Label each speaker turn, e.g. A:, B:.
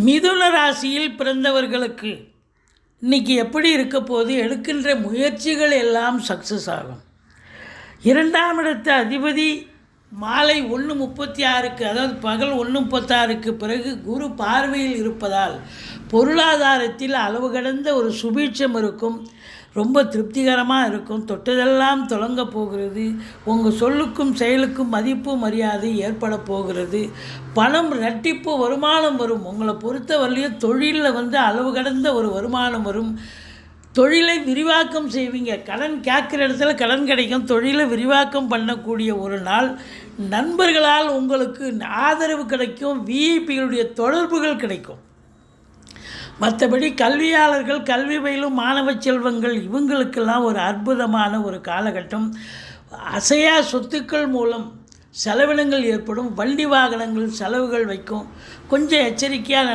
A: மிதுன ராசியில் பிறந்தவர்களுக்கு இன்றைக்கி எப்படி இருக்க போது எடுக்கின்ற முயற்சிகள் எல்லாம் சக்ஸஸ் ஆகும். 2ஆம் இடத்து அதிபதி மாலை 1:36 அதாவது பகல் 1:36 பிறகு குரு பார்வையில் இருப்பதால் பொருளாதாரத்தில் அளவு கடந்த ஒரு சுபீட்சம் இருக்கும். ரொம்ப திருப்திகரமாக இருக்கும். தொட்டதெல்லாம் தொடங்க போகிறது. உங்கள் சொல்லுக்கும் செயலுக்கும் மதிப்பு மரியாதை ஏற்பட போகிறது. பணம் இரட்டிப்பு வருமானம் வரும். உங்களை பொறுத்தவரையிலையும் தொழிலில் அளவு கடந்த ஒரு வருமானம் வரும். தொழிலை விரிவாக்கம் செய்வீங்க. கடன் கேட்குற இடத்துல கடன் கிடைக்கும். தொழிலை விரிவாக்கம் பண்ணக்கூடிய ஒரு நாள். நண்பர்களால் உங்களுக்கு ஆதரவு கிடைக்கும். விஐபிகளுடைய தொடர்புகள் கிடைக்கும். மற்றபடி கல்வியாளர்கள், கல்வி பயிலும் மாணவ செல்வங்கள் இவங்களுக்கெல்லாம் ஒரு அற்புதமான ஒரு காலகட்டம். அசையா சொத்துக்கள் மூலம் செலவினங்கள் ஏற்படும். வண்டி வாகனங்கள் செலவுகள் வைக்கும். கொஞ்சம் எச்சரிக்கையாக